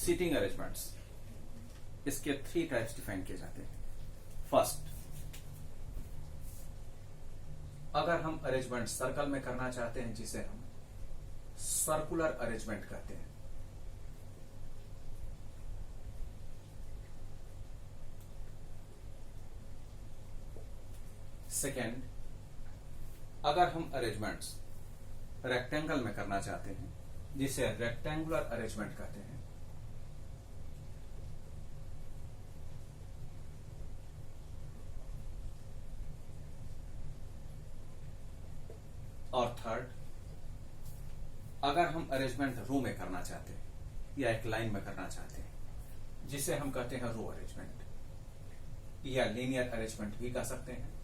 Seating arrangements, इसके 3 types define किए जाते हैं। फर्स्ट, अगर हम अरेंजमेंट सर्कल में करना चाहते हैं जिसे हम सर्कुलर अरेंजमेंट कहते हैं। सेकेंड, अगर हम अरेंजमेंट्स रेक्टेंगल में करना चाहते हैं जिसे रेक्टेंगुलर अरेंजमेंट कहते हैं। और थर्ड, अगर हम अरेंजमेंट रो में करना चाहते हैं या एक लाइन में करना चाहते हैं जिसे हम कहते हैं रो अरेंजमेंट या लीनियर अरेंजमेंट भी कह सकते हैं।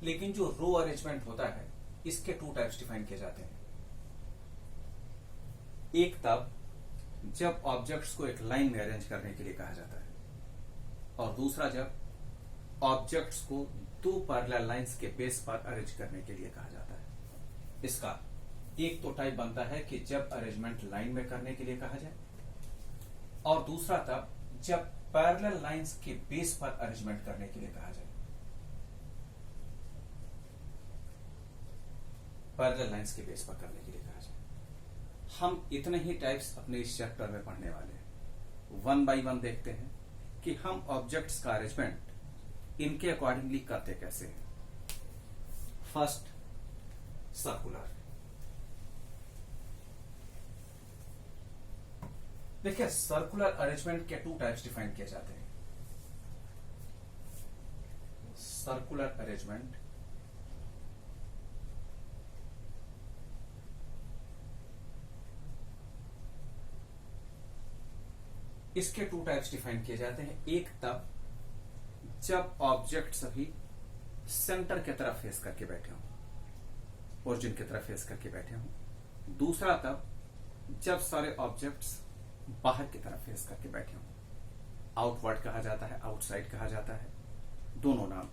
लेकिन जो रो अरेंजमेंट होता है इसके 2 टाइप्स डिफाइन किए जाते हैं। एक तब जब ऑब्जेक्ट्स को एक लाइन में अरेंज करने के लिए कहा जाता है, और दूसरा जब ऑब्जेक्ट्स को 2 पैरेलल लाइंस के बेस पर अरेंज करने के लिए कहा जाता है। इसका एक तो टाइप बनता है कि जब अरेंजमेंट लाइन में करने के लिए कहा जाए, और दूसरा तब जब पैरेलल लाइंस के बेस पर अरेंजमेंट करने के लिए कहा जाए। पैरेलल लाइंस के बेस पर करने के लिए कहा जाए। हम इतने ही टाइप्स अपने इस चैप्टर में पढ़ने वाले हैं। 1 बाय 1 देखते हैं कि हम ऑब्जेक्ट्स का अरेंजमेंट इनके अकॉर्डिंगली करते कैसे हैं। First, circular. देखिए, सर्कुलर अरेंजमेंट के 2 टाइप्स डिफाइन किए जाते हैं। सर्कुलर अरेंजमेंट इसके 2 टाइप्स डिफाइन किए जाते हैं। एक तब जब ऑब्जेक्ट सभी सेंटर की तरफ फेस करके बैठे हों, ओरिजिन की तरफ फेस करके बैठे हों। दूसरा तब जब सारे ऑब्जेक्ट्स बाहर की तरफ फेस करके बैठे हों। आउटवर्ड कहा जाता है, आउटसाइड कहा जाता है, दोनों नाम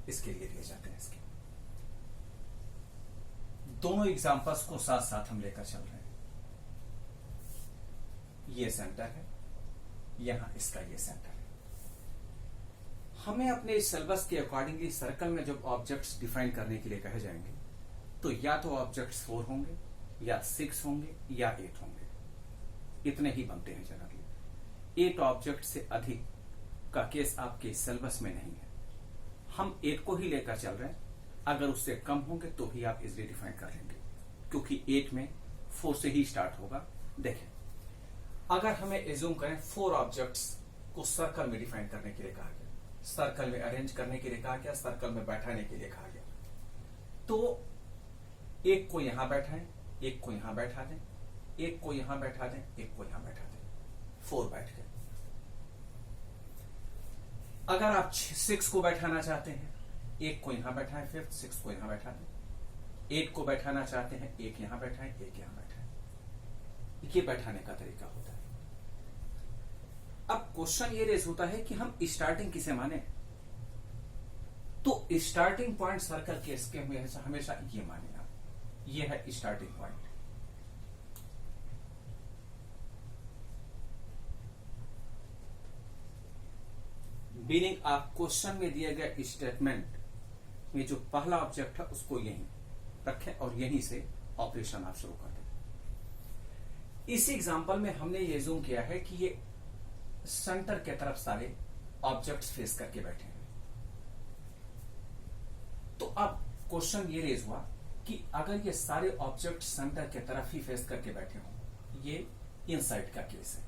इसके लिए दिए जाते हैं। इसके दोनों एग्जांपल्स को साथ साथ हम लेकर चल रहे हैं। ये सेंटर है, यहां इसका ये सेंटर है। हमें अपने इस सिलेबस के अकॉर्डिंगली सर्कल में जब ऑब्जेक्ट्स डिफाइन करने के लिए कहे जाएंगे तो या तो ऑब्जेक्ट्स 4 होंगे या 6 होंगे या 8 होंगे। इतने ही बनते हैं जनरली। 8 ऑब्जेक्ट से अधिक का केस आपके सिलेबस में नहीं है। हम 8 को ही लेकर चल रहे हैं। अगर उससे कम होंगे तो भी आप इजिली डिफाइन कर लेंगे, क्योंकि 8 में 4 से ही स्टार्ट होगा। देखें, अगर हमें एज्यूम करें 4 ऑब्जेक्ट्स को सर्कल में डिफाइन करने के लिए कहा गया, सर्कल में अरेंज करने के लिए कहा गया, सर्कल में बैठाने के लिए कहा गया, तो एक को यहां बैठाएं, एक को यहां बैठा दें, एक को यहां बैठा दें, एक को यहां बैठा दें। 4 बैठ गए। अगर आप 6 को बैठाना चाहते हैं, एक को यहां बैठाएं, फिर 6 को यहां बैठा दें। 8 को बैठाना चाहते हैं, एक यहां बैठाएं, एक यहां बैठाएं। ये बैठाने का तरीका होता है। अब क्वेश्चन ये रेज होता है कि हम स्टार्टिंग किसे माने। तो स्टार्टिंग पॉइंट सर्कल के इसके हमेशा ये माने आप, ये है स्टार्टिंग पॉइंट। मीनिंग आप क्वेश्चन में दिए गए स्टेटमेंट में जो पहला ऑब्जेक्ट है उसको यहीं रखें और यहीं से ऑपरेशन आप शुरू कर दें। इस एग्जांपल में हमने ये जूम किया है कि ये सेंटर के तरफ सारे ऑब्जेक्ट्स फेस करके बैठे हैं। तो अब क्वेश्चन ये रेज हुआ कि अगर ये सारे ऑब्जेक्ट सेंटर के तरफ ही फेस करके बैठे हों, ये इनसाइड का केस है।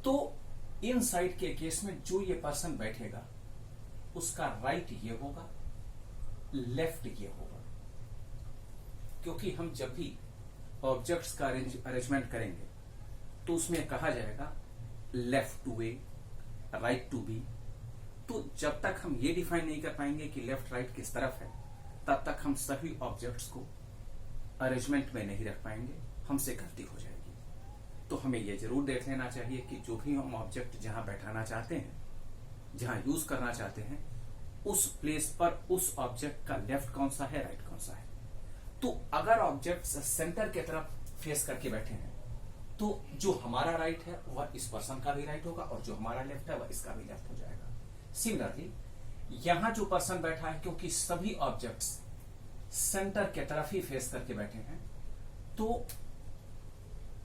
तो इनसाइड के केस में जो ये पर्सन बैठेगा उसका राइट ये होगा, लेफ्ट ये होगा, क्योंकि हम जब भी ऑब्जेक्ट्स का अरेंजमेंट करेंगे तो उसमें कहा जाएगा left to A, right to B. तो जब तक हम ये डिफाइन नहीं कर पाएंगे कि लेफ्ट राइट किस तरफ है, तब तक हम सभी ऑब्जेक्ट्स को अरेंजमेंट में नहीं रख पाएंगे, हमसे गलती हो जाएगी। तो हमें यह जरूर देख लेना चाहिए कि जो भी हम ऑब्जेक्ट जहां बैठाना चाहते हैं, जहां यूज करना चाहते हैं, उस प्लेस पर उस ऑब्जेक्ट का लेफ्ट कौन सा है, राइट कौन सा है। तो अगर ऑब्जेक्ट सेंटर की तरफ फेस करके बैठे हैं तो जो हमारा राइट है वह इस पर्सन का भी राइट होगा और जो हमारा लेफ्ट है वह इसका भी लेफ्ट हो जाएगा। सिमिलरली यहां जो पर्सन बैठा है, क्योंकि सभी ऑब्जेक्ट्स सेंटर की तरफ ही फेस करके बैठे हैं, तो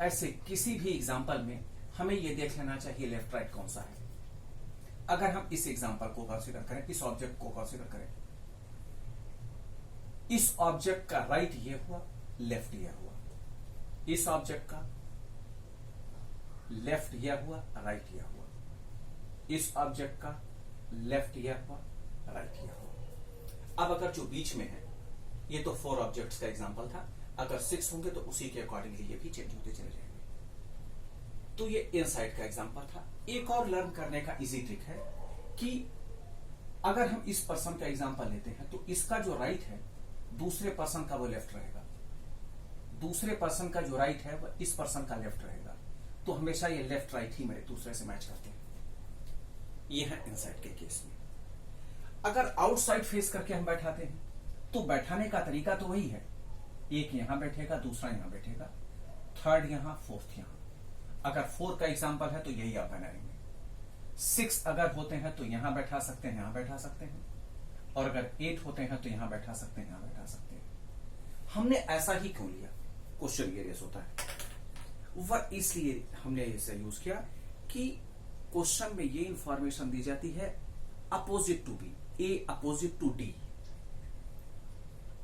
ऐसे किसी भी एग्जांपल में हमें यह देख लेना चाहिए लेफ्ट राइट कौन सा है। अगर हम इस एग्जांपल को कंसीडर करें, इस ऑब्जेक्ट को कंसीडर करें, इस ऑब्जेक्ट का राइट ये हुआ, लेफ्ट ये हुआ, इस ऑब्जेक्ट का लेफ्ट यह हुआ, राइट यह हुआ, इस ऑब्जेक्ट का लेफ्ट यह हुआ, राइट यह हुआ। अब अगर जो बीच में है, ये तो 4 ऑब्जेक्ट्स का एग्जांपल था, अगर 6 होंगे तो उसी के अकॉर्डिंगली ये भी चेंज होते चले जाएंगे। तो ये इनसाइड का एग्जांपल था। एक और लर्न करने का इजी ट्रिक है कि अगर हम इस पर्सन का एग्जांपल लेते हैं तो इसका जो राइट है दूसरे पर्सन का वो लेफ्ट रहेगा, दूसरे पर्सन का जो राइट है वह इस पर्सन का लेफ्ट रहेगा। तो हमेशा ये लेफ्ट राइट ही मेरे दूसरे से मैच करते हैं। ये है इनसाइड के केस में। अगर आउटसाइड फेस करके हम बैठाते हैं तो बैठाने का तरीका तो वही है, एक यहां बैठेगा, दूसरा यहां बैठेगा, थर्ड यहां, फोर्थ यहां। अगर 4 का एग्जांपल है तो यही आप बनाएंगे। 6 अगर होते हैं तो यहां बैठा सकते हैं, यहां बैठा सकते हैं, और अगर 8 होते हैं तो यहां बैठा सकते हैं, यहां बैठा सकते हैं। हमने ऐसा ही क्यों लिया, क्वेश्चन ये रेस होता है। वह इसलिए हमने इसे यूज किया कि क्वेश्चन में ये इंफॉर्मेशन दी जाती है opposite to B, A opposite to D.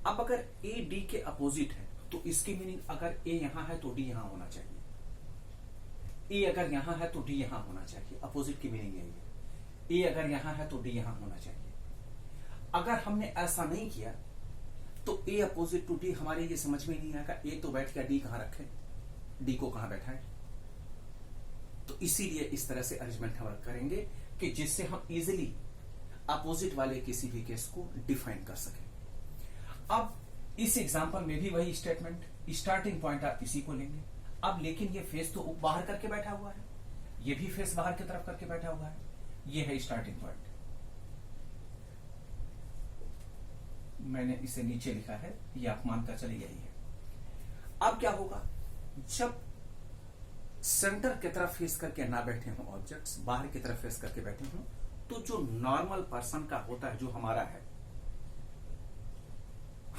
अब अगर ए डी के अपोजिट है तो इसकी मीनिंग अगर ए यहां है तो डी यहां होना चाहिए, ए अगर यहां है तो डी यहां होना चाहिए। अपोजिट की मीनिंग यही है, ए अगर यहां है तो डी यहां होना चाहिए। अगर हमने ऐसा नहीं किया तो ए अपोजिट टू डी हमारे ये समझ में नहीं आएगा, ए तो बैठ गया, डी कहां रखे, डी को कहां बैठाएं। तो इसीलिए इस तरह से अरेंजमेंट हम करेंगे कि जिससे हम इजीली अपोजिट वाले किसी भी केस को डिफाइन कर सकें। अब इस एग्जांपल में भी वही स्टेटमेंट, स्टार्टिंग पॉइंट आप इसी को लेंगे। अब लेकिन ये फेस तो बाहर करके बैठा हुआ है, ये भी फेस बाहर की तरफ करके बैठा हुआ है, ये है स्टार्टिंग पॉइंट। मैंने इसे नीचे लिखा है, ये आप मानकर चले यही है। अब क्या होगा, जब सेंटर की तरफ फेस करके ना बैठे हों ऑब्जेक्ट्स, बाहर की तरफ फेस करके बैठे हों, तो जो नॉर्मल पर्सन का होता है, जो हमारा है,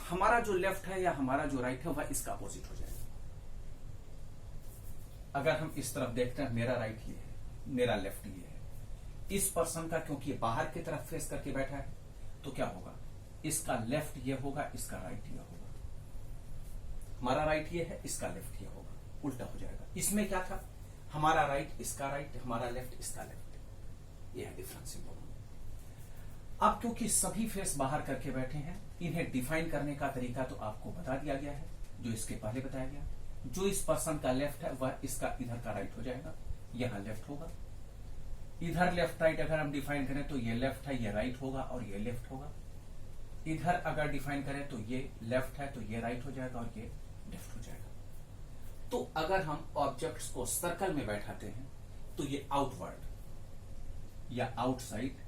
हमारा जो लेफ्ट है या हमारा जो राइट है वह इसका अपोजिट हो जाएगा। अगर हम इस तरफ देखते हैं, मेरा राइट ये है, मेरा लेफ्ट ये है, इस पर्सन का क्योंकि बाहर की तरफ फेस करके बैठा है तो क्या होगा, इसका लेफ्ट ये होगा, इसका राइट ये होगा। हमारा राइट ये है, इसका लेफ्ट ये होगा, उल्टा हो जाएगा। इसमें क्या था, हमारा राइट इसका राइट, हमारा लेफ्ट इसका लेफ्ट, यह है डिफरेंस इन दोनों में। अब क्योंकि सभी फेस बाहर करके बैठे हैं, इन्हें डिफाइन करने का तरीका तो आपको बता दिया गया है, जो इसके पहले बताया गया। जो इस पर्सन का लेफ्ट है वह इसका इधर का राइट हो जाएगा, यहां लेफ्ट होगा। इधर लेफ्ट राइट अगर हम डिफाइन करें तो ये लेफ्ट है, ये राइट होगा, और ये लेफ्ट होगा। इधर अगर डिफाइन करें तो ये लेफ्ट है तो ये राइट हो जाएगा, और ये लेफ्ट हो जाएगा। तो अगर हम ऑब्जेक्ट्स को सर्कल में बैठाते हैं तो ये आउटवर्ड या आउटसाइड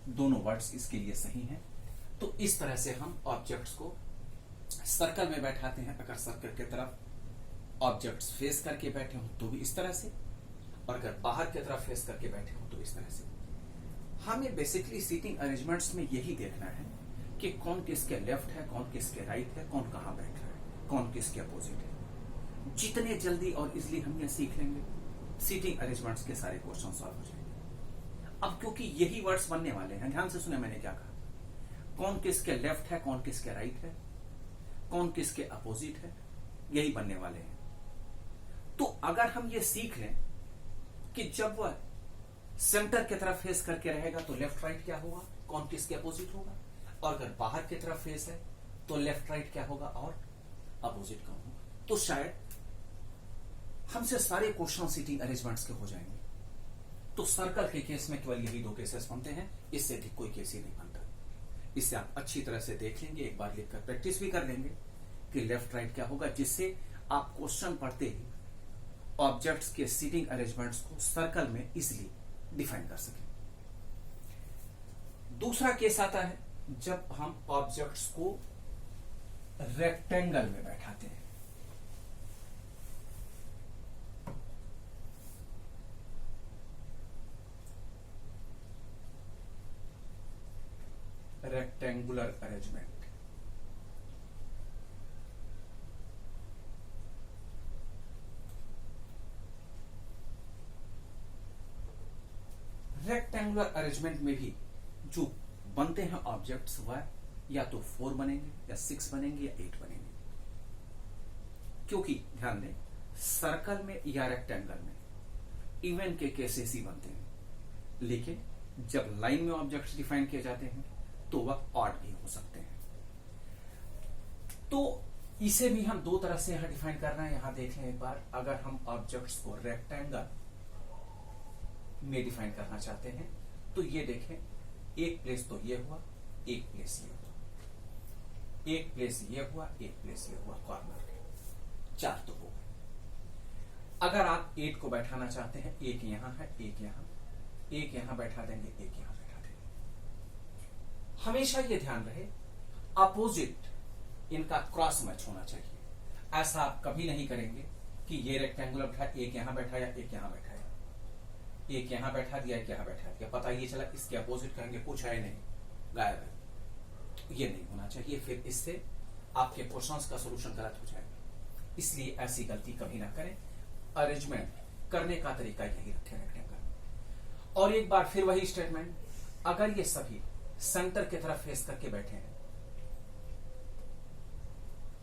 दोनों वर्ड्स इसके लिए सही हैं। तो इस तरह से हम ऑब्जेक्ट्स को सर्कल में बैठाते हैं। अगर सर्कल की तरफ ऑब्जेक्ट्स फेस करके बैठे हों तो भी इस तरह से, और अगर बाहर की तरफ फेस करके बैठे हों तो इस तरह से। हमें बेसिकली सीटिंग अरेंजमेंट्स में यही देखना है कि कौन किसके लेफ्ट है, कौन किसके राइट है, कौन कहां बैठ रहा है, कौन किसके अपोजिट है। जितने जल्दी और इजिली हम ये सीख लेंगे, सीटिंग अरेंजमेंट्स के सारे क्वेश्चन सॉल्व हो जाएंगे। अब क्योंकि यही वर्ड्स बनने वाले हैं, ध्यान से सुने मैंने क्या कहा, कौन किसके लेफ्ट है, कौन किसके राइट है, कौन किसके अपोजिट है, यही बनने वाले हैं। तो अगर हम ये सीख लें कि जब वह सेंटर की तरफ फेस करके रहेगा तो लेफ्ट राइट क्या होगा, कौन किसके अपोजिट होगा, और अगर बाहर की तरफ फेस है तो लेफ्ट राइट क्या होगा और अपोजिट कौन होगा, तो शायद हमसे सारे क्वेश्चन सीटिंग अरेंजमेंट्स के हो जाएंगे। तो सर्कल के केस में केवल यही 2 केसेस बनते हैं, इससे अधिक कोई केस ही नहीं बनता। इससे आप अच्छी तरह से देख लेंगे, एक बार लिखकर प्रैक्टिस भी कर लेंगे कि लेफ्ट राइट क्या होगा, जिससे आप क्वेश्चन पढ़ते ही ऑब्जेक्ट्स के सीटिंग अरेंजमेंट्स को सर्कल में इजिली डिफाइन कर सकें। दूसरा केस आता है जब हम ऑब्जेक्ट्स को रेक्टेंगल में बैठाते हैं। Rectangular arrangement. रेक्टेंगुलर अरेंजमेंट में भी जो बनते हैं ऑब्जेक्ट्स वह या तो 4 बनेंगे या 6 बनेंगे या 8 बनेंगे। क्योंकि ध्यान दें, सर्कल में या रेक्टेंगल में इवन के केसेस ही बनते हैं, लेकिन जब लाइन में ऑब्जेक्ट्स डिफाइन किए जाते हैं तो वह ऑड भी हो सकते हैं। तो इसे भी हम दो तरह से यहां डिफाइन कर रहे हैं। यहां देख लें एक बार, अगर हम ऑब्जेक्ट्स को रेक्टेंगल में डिफाइन करना चाहते हैं तो ये देखें, एक प्लेस तो ये हुआ, एक प्लेस ये हुआ, एक प्लेस ये हुआ, एक प्लेस ये हुआ, कॉर्नर के 4 तो हो गए। अगर आप 8 को बैठाना चाहते हैं, एक यहां है, एक यहां, एक यहां बैठा देंगे, एक यहां बैठा देंगे। हमेशा ये ध्यान रहे अपोजिट इनका क्रॉस मैच होना चाहिए। ऐसा आप कभी नहीं करेंगे कि ये रेक्टेंगुलर बैठा, एक यहां बैठा या एक यहां बैठा, एक यहां बैठा दिया, एक यहां बैठा दिया, पता ये चला इसके अपोजिट करेंगे, कुछ है नहीं, गायब है। ये नहीं होना चाहिए, फिर इससे आपके क्वेश्चंस का सॉल्यूशन गलत हो जाएगा। इसलिए ऐसी गलती कभी ना करें। अरेंजमेंट करने का तरीका यही रखें रेक्टेंगल। और एक बार फिर वही स्टेटमेंट, अगर ये सभी सेंटर की तरफ फेस करके बैठे हैं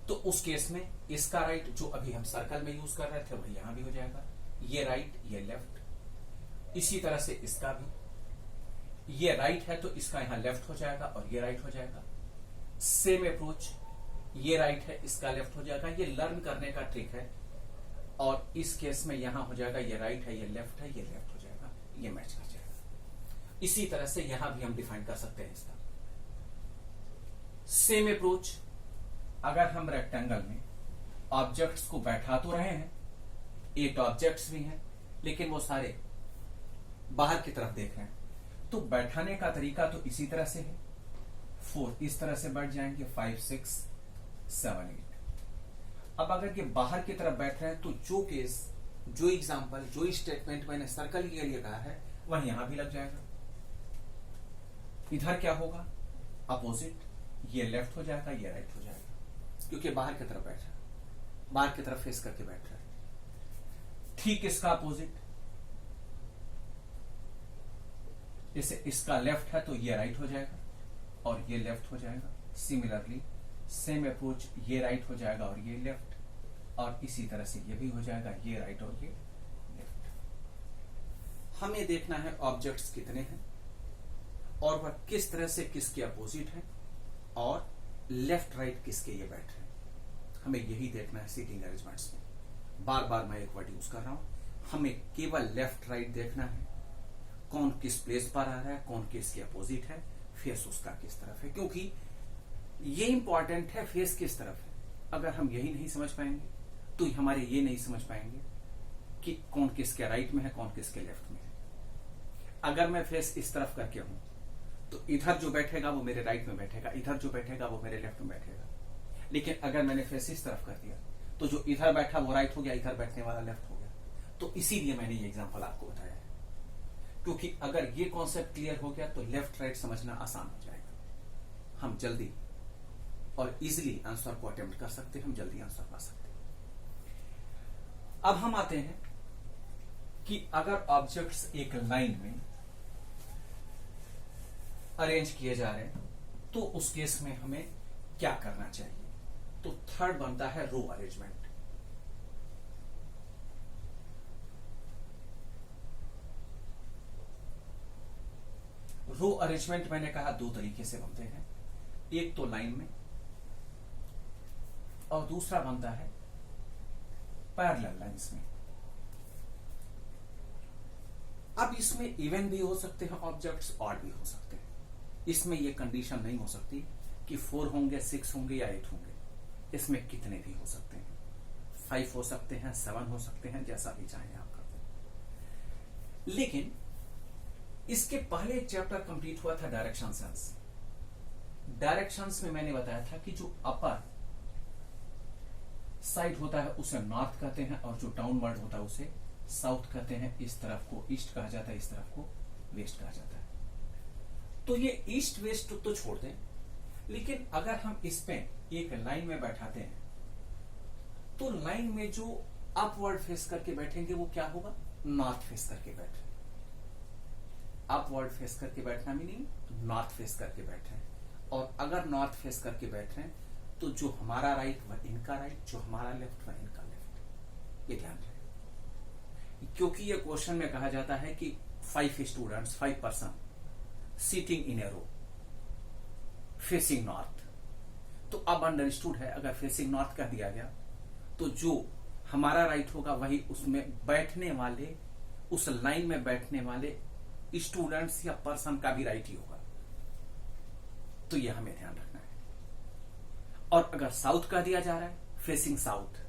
तो उस केस में इसका राइट जो अभी हम सर्कल में यूज कर रहे थे वही यहां भी हो जाएगा, ये राइट ये लेफ्ट। इसी तरह से इसका भी, ये राइट है तो इसका यहां लेफ्ट हो जाएगा और ये राइट हो जाएगा। सेम अप्रोच, ये राइट है इसका लेफ्ट हो जाएगा। ये लर्न करने का ट्रिक है। और इस केस में यहां हो जाएगा, ये राइट है ये लेफ्ट है, ये लेफ्ट हो जाएगा, ये मैच कर जाएगा। इसी तरह से यहां भी हम डिफाइन कर सकते हैं इसका सेम अप्रोच। अगर हम रेक्टेंगल में ऑब्जेक्ट्स को बैठा तो रहे हैं, 8 ऑब्जेक्ट्स भी हैं, लेकिन वो सारे बाहर की तरफ देख रहे हैं, तो बैठाने का तरीका तो इसी तरह से है। 4 इस तरह से बैठ जाएंगे, 5 6 7 8। अब अगर ये बाहर की तरफ बैठ रहे हैं तो जो केस, जो एग्जांपल, जो स्टेटमेंट मैंने सर्कल के लिए कहा है वह यहां भी लग जाएगा। इधर क्या होगा, अपोजिट, ये लेफ्ट हो जाएगा, ये राइट हो जाएगा, क्योंकि बाहर की तरफ बैठ रहा है, बाहर की तरफ फेस करके बैठ रहा है। ठीक इसका अपोजिट, जैसे इसका लेफ्ट है तो ये राइट हो जाएगा और ये लेफ्ट हो जाएगा। सिमिलरली सेम अप्रोच, ये राइट हो जाएगा और ये लेफ्ट, और इसी तरह से ये भी हो जाएगा, ये राइट और ये लेफ्ट। हमें देखना है ऑब्जेक्ट्स कितने हैं और वह किस तरह से किसके अपोजिट है और लेफ्ट राइट किसके ये बैठ रहे हैं। हमें यही देखना है सीटिंग अरेंजमेंट्स में। बार बार मैं एक वर्ड यूज कर रहा हूं, हमें केवल लेफ्ट राइट देखना है, कौन किस प्लेस पर आ रहा है, कौन किसके अपोजिट है, फेस उसका किस तरफ है, क्योंकि ये इंपॉर्टेंट है फेस किस तरफ है। अगर हम यही नहीं समझ पाएंगे तो हमारे ये नहीं समझ पाएंगे कि कौन किसके राइट में है, कौन किसके लेफ्ट में है। अगर मैं फेस इस तरफ करके हूं तो इधर जो बैठेगा वो मेरे राइट में बैठेगा, इधर जो बैठेगा वो मेरे लेफ्ट में बैठेगा। लेकिन अगर मैंने फेस इस तरफ कर दिया तो जो इधर बैठा वो राइट हो गया, इधर बैठने वाला लेफ्ट हो गया। तो इसीलिए मैंने ये एग्जांपल आपको बताया है, क्योंकि अगर ये कॉन्सेप्ट क्लियर हो गया तो लेफ्ट राइट समझना आसान हो जाएगा। हम जल्दी और इजीली आंसर को अटेम्प्ट कर सकते हैं, हम जल्दी आंसर पा सकते हैं। अब हम आते हैं कि अगर ऑब्जेक्ट्स एक लाइन में अरेंज किए जा रहे हैं तो उस केस में हमें क्या करना चाहिए। तो थर्ड बनता है रो अरेंजमेंट। रो अरेंजमेंट मैंने कहा 2 तरीके से बनते हैं, एक तो लाइन में और दूसरा बनता है पैरेलल लाइंस में। अब इसमें इवन भी हो सकते हैं ऑब्जेक्ट्स, ऑड भी हो सकते हैं। इसमें यह कंडीशन नहीं हो सकती कि 4 होंगे, 6 होंगे या 8 होंगे। इसमें कितने भी हो सकते हैं, 5 हो सकते हैं, 7 हो सकते हैं, जैसा भी चाहें आप करते हैं। लेकिन इसके पहले एक चैप्टर कंप्लीट हुआ था डायरेक्शन सेंस। डायरेक्शंस में मैंने बताया था कि जो अपर साइड होता है उसे नॉर्थ कहते हैं और जो डाउनवर्ड होता है उसे साउथ कहते हैं। इस तरफ को ईस्ट कहा जाता है, इस तरफ को वेस्ट कहा जाता है। तो ये ईस्ट वेस्ट तो छोड़ दें, लेकिन अगर हम इस पे एक लाइन में बैठाते हैं तो लाइन में जो अपवर्ड फेस करके बैठेंगे वो क्या होगा, नॉर्थ फेस करके बैठे। अपवर्ड फेस करके बैठना मीनिंग नॉर्थ फेस करके बैठे। और अगर नॉर्थ फेस करके बैठ रहे हैं तो जो हमारा राइट वह इनका राइट, जो हमारा लेफ्ट वह इनका लेफ्ट। ये ध्यान रहे, क्योंकि ये क्वेश्चन में कहा जाता है कि 5 students 5 person sitting in a row facing north. तो अब अंडरस्टूड है, अगर फेसिंग नॉर्थ कह दिया गया तो जो हमारा राइट होगा वही उसमें बैठने वाले, उस लाइन में बैठने वाले स्टूडेंट्स या पर्सन का भी राइट ही होगा। तो यह हमें ध्यान रखना है। और अगर साउथ कह दिया जा रहा है फेसिंग साउथ,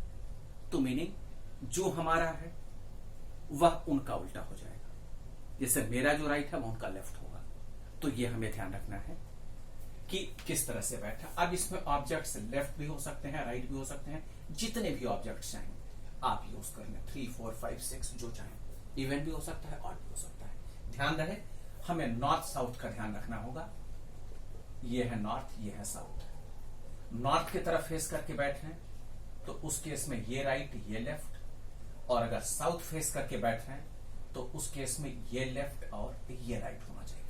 तो मीनिंग जो हमारा है वह उनका उल्टा हो जाएगा। जैसे मेरा जो राइट है वह उनका लेफ्ट होगा। तो यह हमें ध्यान रखना है कि किस तरह से बैठा। अब इसमें ऑब्जेक्ट्स लेफ्ट भी हो सकते हैं, राइट भी हो सकते हैं, जितने भी ऑब्जेक्ट्स चाहें आप यूज कर लें। 3, 4, 5, 6 जो चाहें। इवन भी हो सकता है, ऑड भी हो सकता है। ध्यान रहे हमें नॉर्थ साउथ का ध्यान रखना होगा। ये है नॉर्थ, ये है साउथ। नॉर्थ की तरफ फेस करके बैठ रहे हैं तो उस केस में ये राइट ये लेफ्ट, और अगर साउथ फेस करके बैठ रहे हैं तो उस केस में ये लेफ्ट और ये राइट होना चाहिए।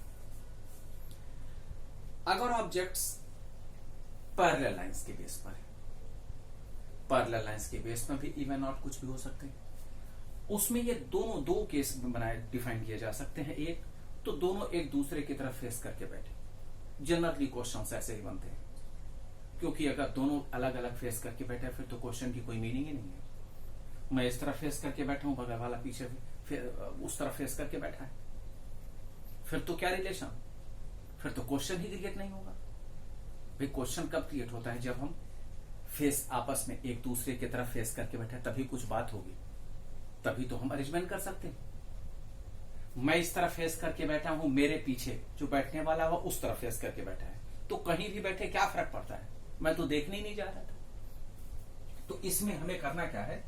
अगर ऑब्जेक्ट्स पैरेलल लाइंस के बेस पर है, पैरेलल लाइंस के बेस में भी इवन ऑड कुछ भी हो सकते हैं, उसमें ये दोनों दो केस में बनाए डिफाइन किए जा सकते हैं। एक तो दोनों एक दूसरे की तरफ फेस करके बैठे, जनरली क्वेश्चन ऐसे ही बनते हैं, क्योंकि अगर दोनों अलग अलग फेस करके बैठे फिर तो क्वेश्चन की कोई मीनिंग ही नहीं है। मैं इस तरफ फेस करके बैठा हूं, बगल वाला पीछे फिर उस तरफ फेस करके बैठा है, फिर तो क्या रिलेशन, फिर तो क्वेश्चन ही क्रिएट नहीं होगा। भाई क्वेश्चन कब क्रिएट होता है, जब हम फेस आपस में एक दूसरे की तरफ फेस करके बैठे, तभी कुछ बात होगी, तभी तो हम अरेंजमेंट कर सकते हैं। मैं इस तरफ फेस करके बैठा हूं, मेरे पीछे जो बैठने वाला वो उस तरफ फेस करके बैठा है, तो कहीं भी बैठे क्या फर्क पड़ता है, मैं तो देखने ही नहीं जा रहा था। तो इसमें हमें करना क्या है,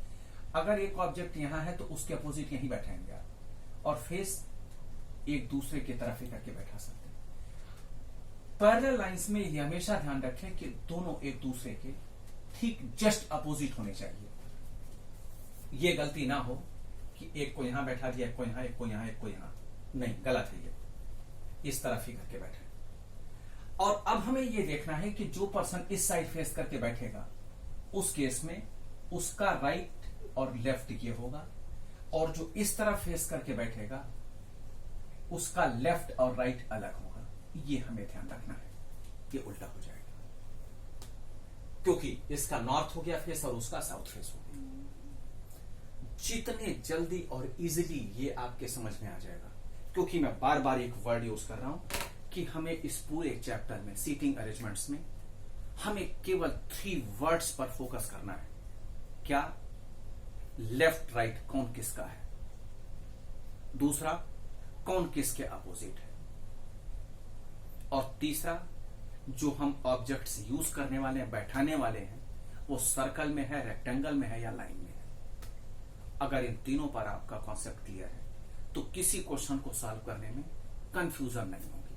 अगर एक ऑब्जेक्ट यहां है तो उसके अपोजिट यहीं बैठेंगे आप, और फेस एक दूसरे की तरफ ही करके बैठा सकते हैं। पैरेलल लाइंस में ये हमेशा ध्यान रखें कि दोनों एक दूसरे के ठीक जस्ट अपोजिट होने चाहिए। ये गलती ना हो कि एक को यहां बैठा दिया, एक को यहां, एक को यहां, एक को यहां, नहीं, गलत है ये। इस तरफ ही करके बैठे। और अब हमें ये देखना है कि जो पर्सन इस साइड फेस करके बैठेगा उस केस में उसका राइट और लेफ्ट ये होगा, और जो इस तरफ फेस करके बैठेगा उसका लेफ्ट और राइट अलग होगा। ये हमें ध्यान रखना है कि उल्टा हो जाएगा, क्योंकि इसका नॉर्थ हो गया फेस और उसका साउथ फेस हो गया। जितने जल्दी और इजीली ये आपके समझ में आ जाएगा, क्योंकि मैं बार बार एक वर्ड यूज कर रहा हूं कि हमें इस पूरे चैप्टर में सीटिंग अरेंजमेंट्स में हमें केवल 3 वर्ड्स पर फोकस करना है। क्या, लेफ्ट राइट कौन किसका है, दूसरा कौन किसके अपोजिट है, और तीसरा जो हम ऑब्जेक्ट्स यूज करने वाले हैं, बैठाने वाले हैं, वो सर्कल में है, रेक्टेंगल में है या लाइन में है। अगर इन तीनों पर आपका कॉन्सेप्ट क्लियर है तो किसी क्वेश्चन को सॉल्व करने में कंफ्यूजन नहीं होगी।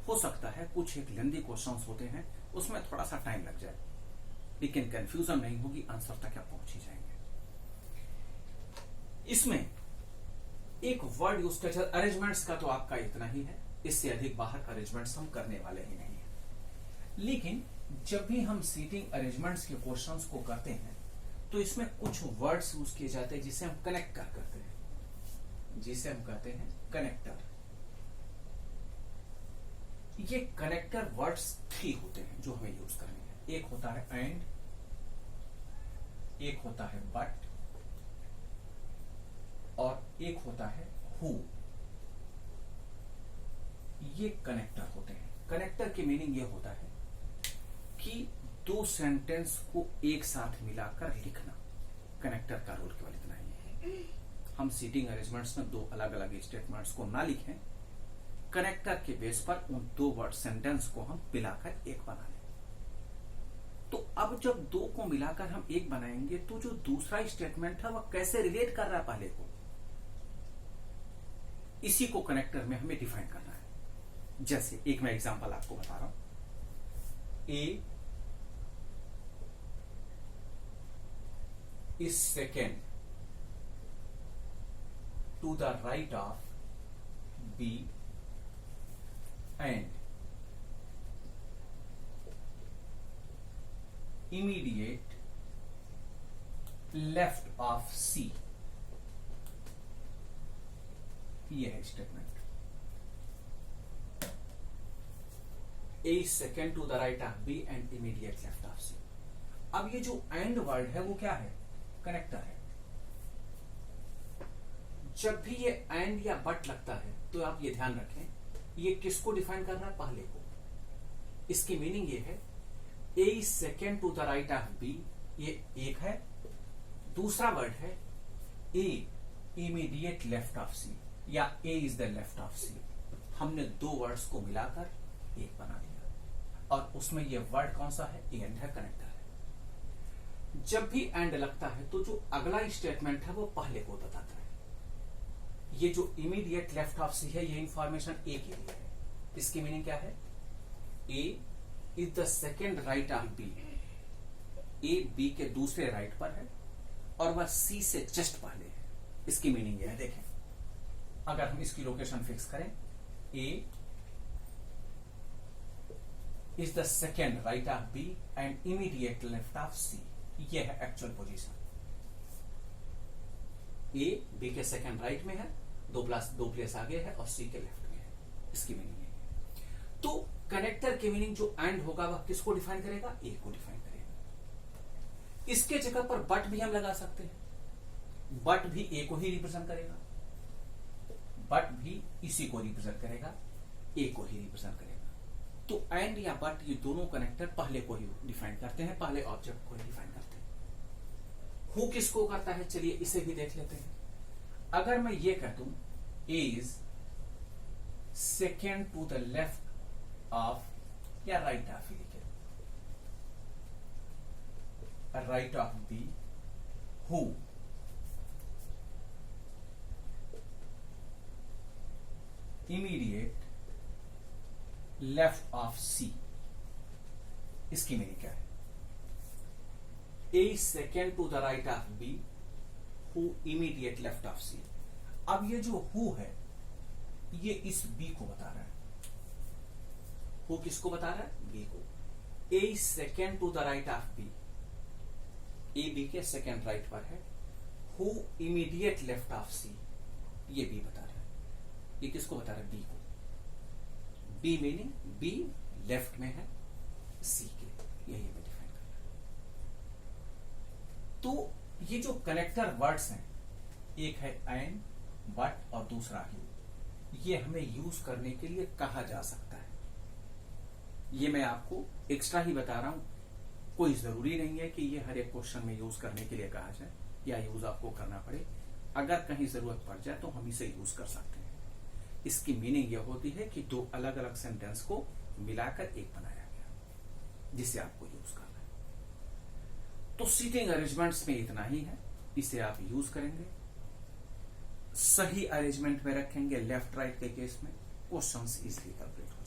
हो सकता है कुछ एक लेंदी क्वेश्चंस होते हैं उसमें थोड़ा सा टाइम लग जाए, लेकिन कंफ्यूजन नहीं होगी, आंसर तक आप पहुंच ही जाएंगे। इसमें एक वर्ड यूज किया जाए अरेंजमेंट्स का, तो आपका इतना ही है, इससे अधिक बाहर अरेंजमेंट्स हम करने वाले ही नहीं है। लेकिन जब भी हम सीटिंग अरेंजमेंट्स के क्वेश्चंस को करते हैं तो इसमें कुछ वर्ड्स यूज किए जाते हैं जिसे हम कनेक्ट करते हैं, जिसे हम कहते हैं कनेक्टर। ये कनेक्टर वर्ड्स 3 होते हैं जो हमें यूज करने हैं। एक होता है एंड, एक होता है बट, और एक होता है हु। ये कनेक्टर होते हैं। कनेक्टर की मीनिंग ये होता है कि 2 सेंटेंस को एक साथ मिलाकर लिखना। कनेक्टर का रोल केवल इतना ही है। हम सीटिंग अरेंजमेंट्स में 2 अलग अलग स्टेटमेंट्स को ना लिखें, कनेक्टर के बेस पर उन दो वर्ड सेंटेंस को हम मिलाकर एक बना लें। तो अब जब दो को मिलाकर हम एक बनाएंगे तो जो दूसरा स्टेटमेंट है वह कैसे रिलेट कर रहा है पहले को, इसी को कनेक्टर में हमें डिफाइन करना है। जैसे एक मैं एग्जांपल आपको बता रहा हूं, ए is second to the right of B and immediate left of C। ये है statement. A is second to the right of B and immediate left of C। अब ये जो एंड वर्ड है वो क्या है, कनेक्टर है। जब भी ये एंड या बट लगता है तो आप ये ध्यान रखें, ये किसको डिफाइन कर रहा है, पहले को। इसकी मीनिंग ये है A is second to the right of B, ये एक है। दूसरा वर्ड है A immediate left of C, या A is the left of C. हमने दो वर्ड्स को मिलाकर एक बना दिया, और उसमें ये वर्ड कौन सा है, एंड है, कनेक्टर है। जब भी एंड लगता है तो जो अगला स्टेटमेंट है वो पहले को बताता है। ये जो इमीडिएट लेफ्ट ऑफ सी है, ये इंफॉर्मेशन ए के लिए है। इसकी मीनिंग क्या है, A is the second right of B. A B के दूसरे राइट पर है और वह सी से जस्ट पहले है। इसकी मीनिंग यह है, देखें अगर हम इसकी लोकेशन फिक्स करें, A is the second right of B and immediate left of C, ये है एक्चुअल पोजीशन। ए बी के सेकेंड राइट में है, दो प्लेस आगे है, और सी के लेफ्ट में है। इसकी मीनिंग है। तो कनेक्टर की मीनिंग जो एंड होगा वह किसको डिफाइन करेगा, ए को डिफाइन करेगा। इसके जगह पर बट भी हम लगा सकते हैं। बट भी ए को ही रिप्रेजेंट करेगा, बट भी इसी को रिप्रेजेंट करेगा, ए को ही रिप्रेजेंट करेगा। तो एंड या बट ये दोनों कनेक्टर पहले को ही डिफाइन करते हैं, पहले ऑब्जेक्ट को ही डिफाइन करते हैं। हु किसको करता है, चलिए इसे भी देख लेते हैं। अगर मैं ये कह दूं A is second to the left of, या राइट ऑफ ही लिखे, right of B, who immediate left of C. इसकी मीनिंग क्या है, A second to the right of B, who immediate left of C. अब ये जो हु है ये इस बी को बता रहा है। हु किसको बता रहा है, बी को। A second to the right of B, A B के सेकेंड राइट पर है। Who immediate left of C, ये बी बता रहा है। ये किसको बता रहा है, बी को। बी मीनिंग बी लेफ्ट में है सी के, यही हमें डिफाइन करना है। तो ये जो कनेक्टर वर्ड्स हैं, एक है एंड, बट और दूसरा ही, ये हमें यूज करने के लिए कहा जा सकता है। ये मैं आपको एक्स्ट्रा ही बता रहा हूं, कोई जरूरी नहीं है कि ये हर एक क्वेश्चन में यूज करने के लिए कहा जाए या यूज आपको करना पड़े। अगर कहीं जरूरत पड़ जाए तो हम इसे यूज कर सकते हैं। इसकी मीनिंग यह होती है कि दो अलग अलग सेंटेंस को मिलाकर एक बनाया गया, जिसे आपको यूज करना है। तो सीटिंग अरेंजमेंट्स में इतना ही है, इसे आप यूज करेंगे, सही अरेंजमेंट में रखेंगे लेफ्ट राइट के केस में, क्वेश्चंस इजीली कंप्लीट हो